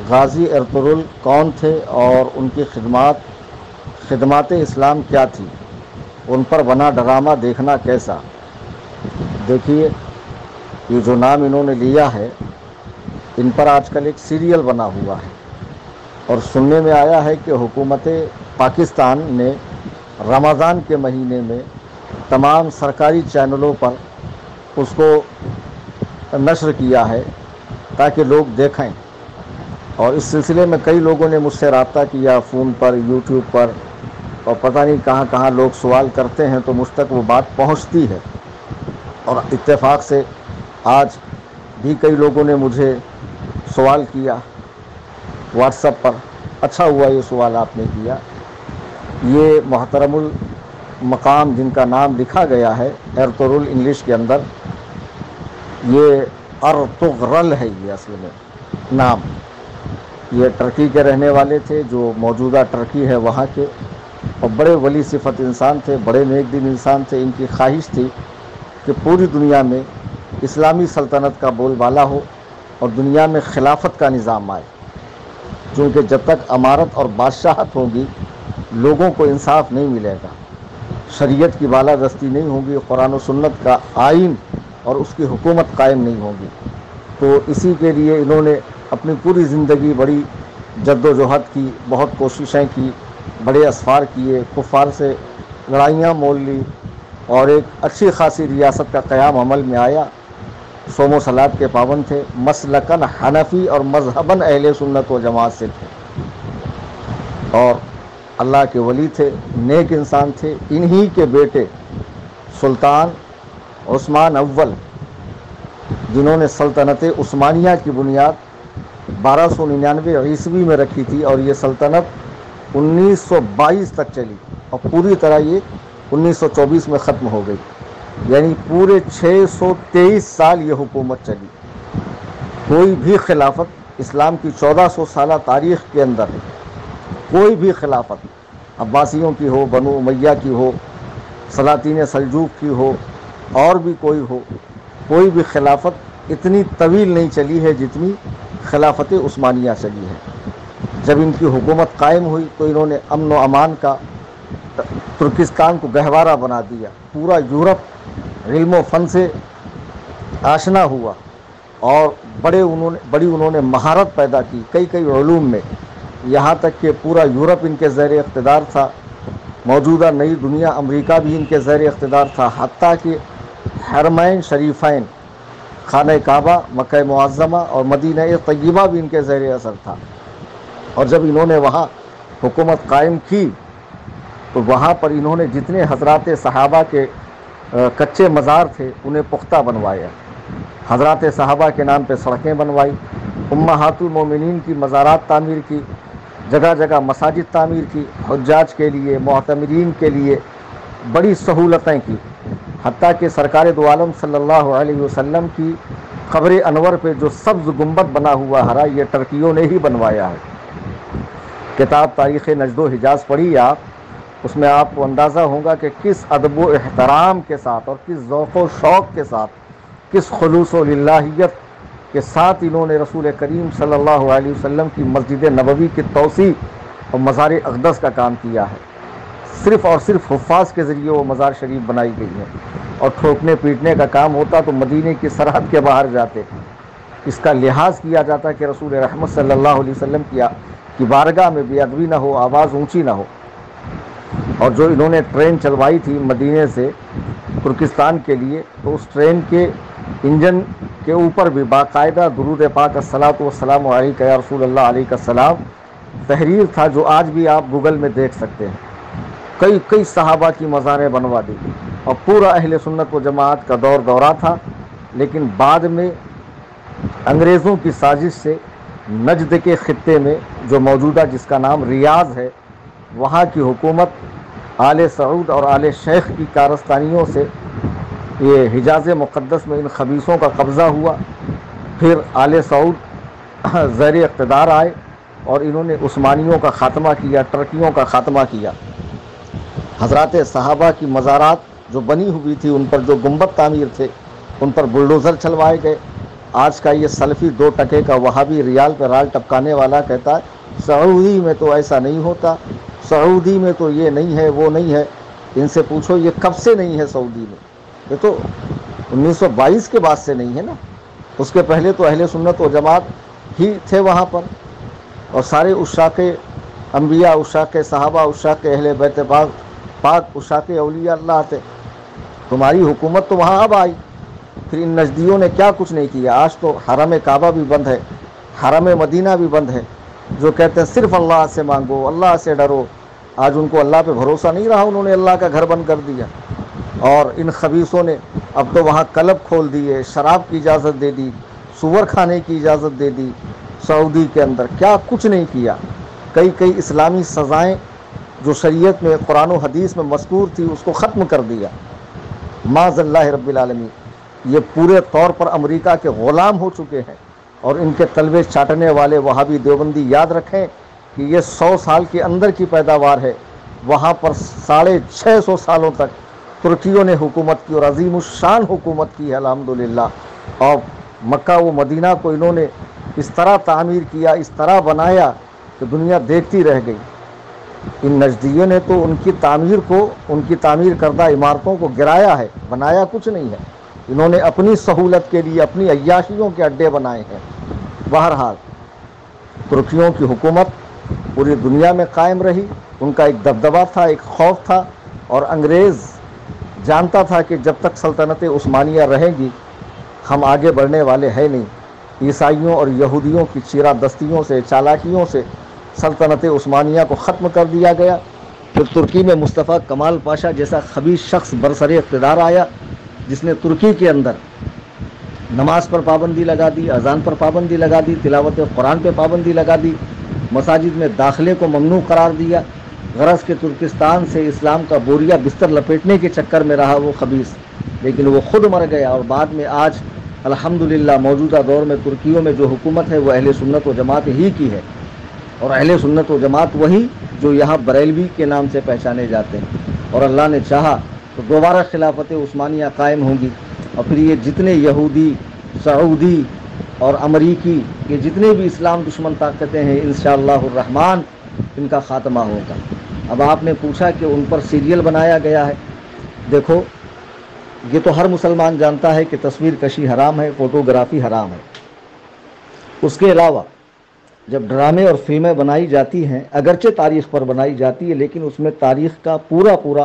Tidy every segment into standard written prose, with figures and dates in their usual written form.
غازی Ertugrul کون تھے اور ان کی خدمات اسلام کیا تھی، ان پر بنا ڈرامہ دیکھنا کیسا؟ دیکھیے، یہ جو نام انہوں نے لیا ہے، ان پر آج کل ایک سیریل بنا ہوا ہے، اور سننے میں آیا ہے کہ حکومت پاکستان نے رمضان کے مہینے میں تمام سرکاری چینلوں پر اس کو نشر کیا ہے تاکہ لوگ دیکھیں، اور اس سلسلے میں کئی لوگوں نے مجھ سے رابطہ کیا فون پر، یوٹیوب پر، اور پتہ نہیں کہاں کہاں لوگ سوال کرتے ہیں تو مجھ تک وہ بات پہنچتی ہے، اور اتفاق سے آج بھی کئی لوگوں نے مجھے سوال کیا واٹس ایپ پر۔ اچھا ہوا یہ سوال آپ نے کیا۔ یہ محترم المقام جن کا نام لکھا گیا ہے ارطغرل انگلش کے اندر، یہ ارطغرل ہے، یہ اصل میں نام۔ یہ ٹرکی کے رہنے والے تھے، جو موجودہ ٹرکی ہے وہاں کے، اور بڑے ولی صفت انسان تھے، بڑے نیک دل انسان تھے۔ ان کی خواہش تھی کہ پوری دنیا میں اسلامی سلطنت کا بول بالا ہو اور دنیا میں خلافت کا نظام آئے، کیونکہ جب تک امارت اور بادشاہت ہوگی لوگوں کو انصاف نہیں ملے گا، شریعت کی بالادستی نہیں ہوگی، قرآن و سنت کا آئین اور اس کی حکومت قائم نہیں ہوگی۔ تو اسی کے لیے انہوں نے اپنی پوری زندگی بڑی جد و جہد کی، بہت کوششیں کی، بڑے اسفار کیے، کفار سے لڑائیاں مول لی، اور ایک اچھی خاصی ریاست کا قیام عمل میں آیا۔ صوم و صلات کے پابند تھے، مسلکن حنفی اور مذہباً اہل سنت و جماعت سے تھے، اور اللہ کے ولی تھے، نیک انسان تھے۔ انہی کے بیٹے سلطان عثمان اول، جنہوں نے سلطنت عثمانیہ کی بنیاد 1299 عیسوی میں رکھی تھی، اور یہ سلطنت 1922 تک چلی، اور پوری طرح یہ 1924 میں ختم ہو گئی، یعنی پورے 623 سال یہ حکومت چلی۔ کوئی بھی خلافت اسلام کی 1400 سالہ تاریخ کے اندر ہے، کوئی بھی خلافت عباسیوں کی ہو، بنو امیہ کی ہو، سلاطین سلجوق کی ہو، اور بھی کوئی ہو، کوئی بھی خلافت اتنی طویل نہیں چلی ہے جتنی خلافت عثمانیہ چلی ہے۔ جب ان کی حکومت قائم ہوئی تو انہوں نے امن و امان کا ترکستان کو گہوارہ بنا دیا، پورا یورپ علم و فن سے آشنا ہوا، اور بڑی انہوں نے مہارت پیدا کی کئی علوم میں، یہاں تک کہ پورا یورپ ان کے زیر اقتدار تھا، موجودہ نئی دنیا امریکہ بھی ان کے زیر اقتدار تھا، حتیٰ کہ حرمین شریفین خانہ کعبہ، مکہ معظمہ اور مدینہ طیبہ بھی ان کے زیر اثر تھا۔ اور جب انہوں نے وہاں حکومت قائم کی تو وہاں پر انہوں نے جتنے حضرات صحابہ کے کچے مزار تھے انہیں پختہ بنوایا، حضرات صحابہ کے نام پہ سڑکیں بنوائی، امہات المومنین کی مزارات تعمیر کی، جگہ جگہ مساجد تعمیر کی، حجاج کے لیے، معتمرین کے لیے بڑی سہولتیں کی، حتیٰ کہ سرکار دو عالم صلی اللہ علیہ وسلم کی قبر انور پہ جو سبز گنبد بنا ہوا ہرا، یہ ٹرکیوں نے ہی بنوایا ہے۔ کتاب تاریخ نجد و حجاز پڑھی آپ، اس میں آپ کو اندازہ ہوگا کہ کس ادب و احترام کے ساتھ اور کس ذوق و شوق کے ساتھ، کس خلوص و للہیت کے ساتھ انہوں نے رسول کریم صلی اللہ علیہ وسلم کی مسجد نبوی کی توسیع اور مزار اقدس کا کام کیا ہے۔ صرف اور صرف حفاظ کے ذریعے وہ مزار شریف بنائی گئی ہے، اور ٹھوکنے پیٹنے کا کام ہوتا تو مدینے کی سرحد کے باہر جاتے، اس کا لحاظ کیا جاتا کہ رسول رحمت صلی اللہ علیہ وسلم کی بارگاہ میں بے ادبی نہ ہو، آواز اونچی نہ ہو۔ اور جو انہوں نے ٹرین چلوائی تھی مدینے سے ترکستان کے لیے، تو اس ٹرین کے انجن کے اوپر بھی باقاعدہ درود پاک الصلاۃ والسلام علیک یا رسول اللہ علیہ السلام تحریر تھا، جو آج بھی آپ گوگل میں دیکھ سکتے ہیں۔ کئی صحابہ کی مزاریں بنوا دی، اور پورا اہل سنت و جماعت کا دور دورہ تھا۔ لیکن بعد میں انگریزوں کی سازش سے نجد کے خطے میں جو موجودہ جس کا نام ریاض ہے، وہاں کی حکومت آل سعود اور آل شیخ کی کارستانیوں سے یہ حجاز مقدس میں ان خبیثوں کا قبضہ ہوا۔ پھر آل سعود زیر اقتدار آئے اور انہوں نے عثمانیوں کا خاتمہ کیا، ٹرکیوں کا خاتمہ کیا۔ حضرات صحابہ کی مزارات جو بنی ہوئی تھی، ان پر جو گنبد تعمیر تھے، ان پر بلڈوزر چلوائے گئے، آج کا یہ سلفی 2 ٹکے کا وہابی ریال پہ رال ٹپکانے والا کہتا ہے سعودی میں تو ایسا نہیں ہوتا، سعودی میں تو یہ نہیں ہے وہ نہیں ہے۔ ان سے پوچھو یہ کب سے نہیں ہے سعودی میں؟ یہ تو 1922 کے بعد سے نہیں ہے نا، اس کے پہلے تو اہل سنت و جماعت ہی تھے وہاں پر، اور سارے عشاق انبیاء، عشاق صحابہ، عشاق اہل بیت پاک، عشاق اولیاء اللہ تھے۔ تمہاری حکومت تو وہاں اب آئی، پھر ان نجدیوں نے کیا کچھ نہیں کیا۔ آج تو حرم کعبہ بھی بند ہے، حرم مدینہ بھی بند ہے، جو کہتے ہیں صرف اللہ سے مانگو، اللہ سے ڈرو۔ آج ان کو اللہ پہ بھروسہ نہیں رہا، انہوں نے اللہ کا گھر بند کر دیا۔ اور ان خبیثوں نے اب تو وہاں کلب کھول دیے، شراب کی اجازت دے دی، سور کھانے کی اجازت دے دی سعودی کے اندر، کیا کچھ نہیں کیا۔ کئی اسلامی سزائیں جو شریعت میں قرآن و حدیث میں مذکور تھی اس کو ختم کر دیا، معاذ اللہ رب العالمین۔ یہ پورے طور پر امریکہ کے غلام ہو چکے ہیں، اور ان کے تلوے چاٹنے والے وہابی دیوبندی یاد رکھیں کہ یہ 100 سال کے اندر کی پیداوار ہے۔ وہاں پر 650 سالوں تک ترکیوں نے حکومت کی، اور عظیم الشان حکومت کی ہے الحمدللہ۔ اور مکہ و مدینہ کو انہوں نے اس طرح تعمیر کیا، اس طرح بنایا کہ دنیا دیکھتی رہ گئی۔ ان نجدیوں نے تو ان کی تعمیر کردہ عمارتوں کو گرایا ہے، بنایا کچھ نہیں ہے۔ انہوں نے اپنی سہولت کے لیے اپنی عیاشیوں کے اڈے بنائے ہیں۔ بہرحال ترکیوں کی حکومت پوری دنیا میں قائم رہی، ان کا ایک دبدبہ تھا، ایک خوف تھا، اور انگریز جانتا تھا کہ جب تک سلطنت عثمانیہ رہے گی ہم آگے بڑھنے والے ہیں نہیں۔ عیسائیوں اور یہودیوں کی چیرہ دستیوں سے، چالاکیوں سے سلطنت عثمانیہ کو ختم کر دیا گیا۔ پھر ترکی میں مصطفیٰ کمال پاشا جیسا خبیث شخص برسر اقتدار آیا، جس نے ترکی کے اندر نماز پر پابندی لگا دی، اذان پر پابندی لگا دی، تلاوت قرآن پہ پابندی لگا دی، مساجد میں داخلے کو ممنوع قرار دیا۔ غرض کہ ترکستان سے اسلام کا بوریا بستر لپیٹنے کے چکر میں رہا وہ خبیث، لیکن وہ خود مر گیا۔ اور بعد میں آج الحمدللہ موجودہ دور میں ترکیوں میں جو حکومت ہے وہ اہل سنت و جماعت ہی کی ہے، اور اہل سنت و جماعت وہی جو یہاں بریلوی کے نام سے پہچانے جاتے ہیں۔ اور اللہ نے چاہا تو دوبارہ خلافت عثمانیہ قائم ہوگی، اور پھر یہ جتنے یہودی، سعودی اور امریکی، یہ جتنے بھی اسلام دشمن طاقتیں ہیں انشاءاللہ الرحمن ان کا خاتمہ ہوگا۔ اب آپ نے پوچھا کہ ان پر سیریل بنایا گیا ہے، دیکھو یہ تو ہر مسلمان جانتا ہے کہ تصویر کشی حرام ہے، فوٹوگرافی حرام ہے۔ اس کے علاوہ جب ڈرامے اور فلمیں بنائی جاتی ہیں، اگرچہ تاریخ پر بنائی جاتی ہے، لیکن اس میں تاریخ کا پورا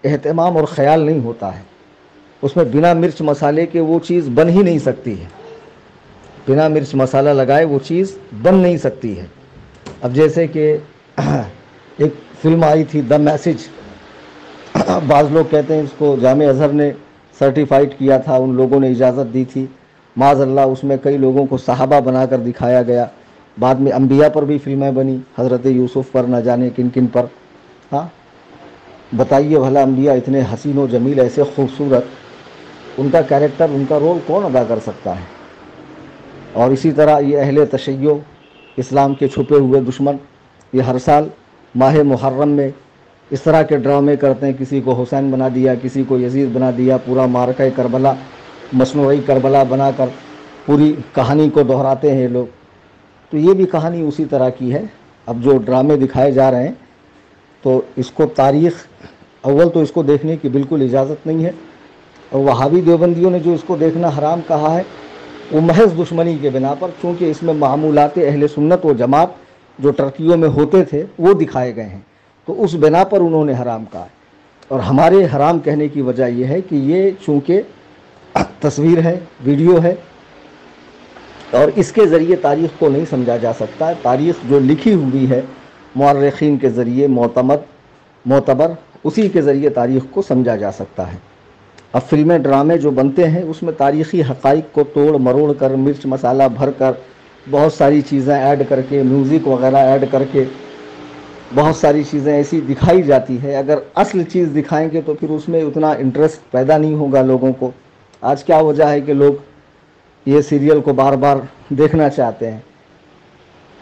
اہتمام اور خیال نہیں ہوتا ہے۔ اس میں بنا مرچ مسالے کے وہ چیز بن ہی نہیں سکتی ہے، بنا مرچ مسالہ لگائے وہ چیز بن نہیں سکتی ہے۔ اب جیسے کہ ایک فلم آئی تھی دا میسج، بعض لوگ کہتے ہیں اس کو جامع ازہر نے سرٹیفائڈ کیا تھا، ان لوگوں نے اجازت دی تھی، معاذ اللہ اس میں کئی لوگوں کو صحابہ بنا کر دکھایا گیا۔ بعد میں انبیاء پر بھی فلمیں بنی، حضرت یوسف پر، نہ جانے کن کن پر۔ ہاں بتائیے بھلا، انبیاء اتنے حسین و جمیل، ایسے خوبصورت، ان کا کیریکٹر، ان کا رول کون ادا کر سکتا ہے؟ اور اسی طرح یہ اہل تشیع، اسلام کے چھپے ہوئے دشمن، یہ ہر سال ماہ محرم میں اس طرح کے ڈرامے کرتے ہیں، کسی کو حسین بنا دیا، کسی کو یزید بنا دیا، پورا معرکہ کربلا، مصنوعی کربلا بنا کر پوری کہانی کو دہراتے ہیں یہ لوگ۔ تو یہ بھی کہانی اسی طرح کی ہے۔ اب جو ڈرامے دکھائے جا رہے ہیں تو اس کو تاریخ، اول تو اس کو دیکھنے کی بالکل اجازت نہیں ہے، اور وہابی دیوبندیوں نے جو اس کو دیکھنا حرام کہا ہے وہ محض دشمنی کے بنا پر، چونکہ اس میں معمولات اہل سنت و جماعت جو ٹرکیوں میں ہوتے تھے وہ دکھائے گئے ہیں، تو اس بنا پر انہوں نے حرام کہا ہے۔ اور ہمارے حرام کہنے کی وجہ یہ ہے کہ یہ چونکہ تصویر ہے، ویڈیو ہے، اور اس کے ذریعے تاریخ کو نہیں سمجھا جا سکتا۔ تاریخ جو لکھی ہوئی ہے مورخین کے ذریعے، معتبر، اسی کے ذریعے تاریخ کو سمجھا جا سکتا ہے۔ اب فلمیں، ڈرامے جو بنتے ہیں اس میں تاریخی حقائق کو توڑ مروڑ کر، مرچ مسالہ بھر کر، بہت ساری چیزیں ایڈ کر کے، میوزک وغیرہ ایڈ کر کے بہت ساری چیزیں ایسی دکھائی جاتی ہے۔ اگر اصل چیز دکھائیں گے تو پھر اس میں اتنا انٹرسٹ پیدا نہیں ہوگا لوگوں کو۔ آج کیا وجہ ہے کہ لوگ یہ سیریل کو بار بار دیکھنا چاہتے ہیں،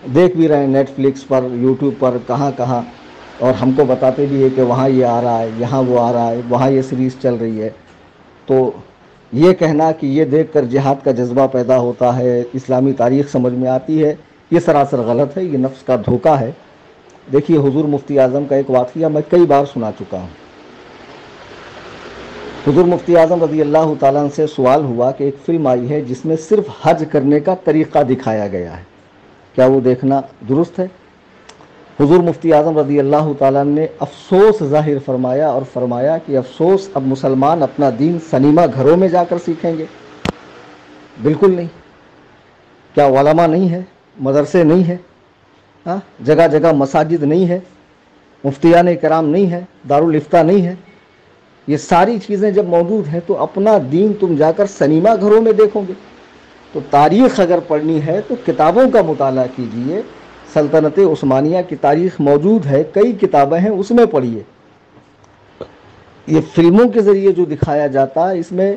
دیکھ بھی رہے ہیں نیٹ فلکس پر، یوٹیوب پر، کہاں کہاں، اور ہم کو بتاتے بھی ہے کہ وہاں یہ آ رہا ہے، یہاں وہ آ رہا ہے، وہاں یہ سیریز چل رہی ہے۔ تو یہ کہنا کہ یہ دیکھ کر جہاد کا جذبہ پیدا ہوتا ہے، اسلامی تاریخ سمجھ میں آتی ہے، یہ سراسر غلط ہے، یہ نفس کا دھوکہ ہے۔ دیکھیے حضور مفتی اعظم کا ایک واقعہ میں کئی بار سنا چکا ہوں۔ حضور مفتی اعظم رضی اللہ تعالیٰ عنہ سے سوال ہوا کہ ایک فلم آئی ہے جس میں صرف حج کرنے کا طریقہ دکھایا گیا ہے، کیا وہ دیکھنا درست ہے؟ حضور مفتی اعظم رضی اللہ تعالیٰ عنہ نے افسوس ظاہر فرمایا اور فرمایا کہ افسوس، اب مسلمان اپنا دین سنیما گھروں میں جا کر سیکھیں گے؟ بالکل نہیں۔ کیا علماء نہیں ہے، مدرسے نہیں ہے، جگہ جگہ مساجد نہیں ہے، مفتیان کرام نہیں ہے، دارالافتاء نہیں ہے؟ یہ ساری چیزیں جب موجود ہیں تو اپنا دین تم جا کر سنیما گھروں میں دیکھو گے؟ تو تاریخ اگر پڑھنی ہے تو کتابوں کا مطالعہ کیجئے، سلطنت عثمانیہ کی تاریخ موجود ہے، کئی کتابیں ہیں، اس میں پڑھیے۔ یہ فلموں کے ذریعے جو دکھایا جاتا ہے اس میں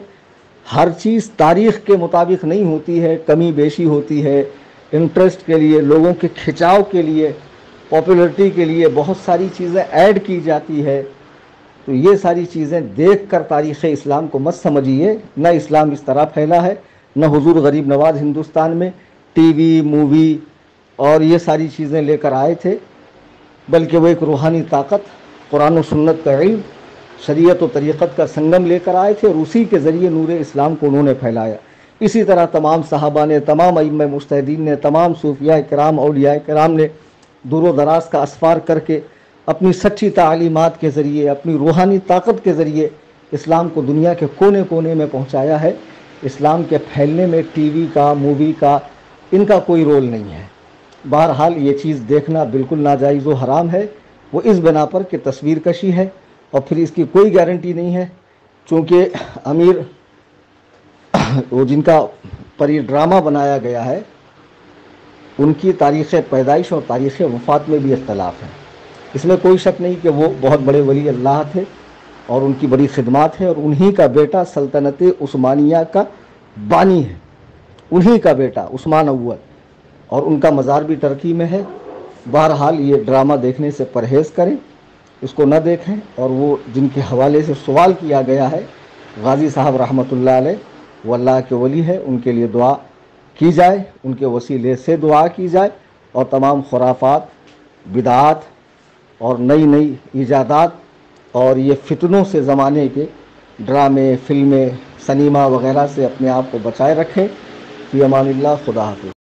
ہر چیز تاریخ کے مطابق نہیں ہوتی ہے، کمی بیشی ہوتی ہے، انٹرسٹ کے لیے، لوگوں کے کھچاؤ کے لیے، پاپولرٹی کے لیے بہت ساری چیزیں ایڈ کی جاتی ہے۔ تو یہ ساری چیزیں دیکھ کر تاریخ اسلام کو مت سمجھیے، نہ اسلام اس طرح پھیلا ہے، نہ حضور غریب نواز ہندوستان میں ٹی وی، مووی اور یہ ساری چیزیں لے کر آئے تھے، بلکہ وہ ایک روحانی طاقت، قرآن و سنت کا علم، شریعت و طریقت کا سنگم لے کر آئے تھے، اور اسی کے ذریعے نور اسلام کو انہوں نے پھیلایا۔ اسی طرح تمام صحابہ نے، تمام ائمہ مجتہدین نے، تمام صوفیاء کرام، اولیاء کرام نے دور و دراز کا اسفار کر کے اپنی سچی تعلیمات کے ذریعے، اپنی روحانی طاقت کے ذریعے اسلام کو دنیا کے کونے کونے میں پہنچایا ہے۔ اسلام کے پھیلنے میں ٹی وی کا، مووی کا، ان کا کوئی رول نہیں ہے۔ بہرحال یہ چیز دیکھنا بالکل ناجائز و حرام ہے، وہ اس بنا پر کہ تصویر کشی ہے، اور پھر اس کی کوئی گارنٹی نہیں ہے، چونکہ امیر وہ جن کا پر یہ ڈرامہ بنایا گیا ہے ان کی تاریخ پیدائش اور تاریخ وفات میں بھی اختلاف ہے۔ اس میں کوئی شک نہیں کہ وہ بہت بڑے ولی اللہ تھے اور ان کی بڑی خدمات ہیں، اور انہی کا بیٹا سلطنت عثمانیہ کا بانی ہے، انہی کا بیٹا عثمان اول، اور ان کا مزار بھی ترکی میں ہے۔ بہرحال یہ ڈرامہ دیکھنے سے پرہیز کریں، اس کو نہ دیکھیں۔ اور وہ جن کے حوالے سے سوال کیا گیا ہے، غازی صاحب رحمۃ اللہ علیہ، وہ اللہ کے ولی ہے، ان کے لیے دعا کی جائے، ان کے وسیلے سے دعا کی جائے، اور تمام خرافات، بدعات اور نئی نئی ایجادات اور یہ فتنوں سے زمانے کے ڈرامے، فلمیں، سنیما وغیرہ سے اپنے آپ کو بچائے رکھیں۔ فی امان اللہ، خدا حافظ۔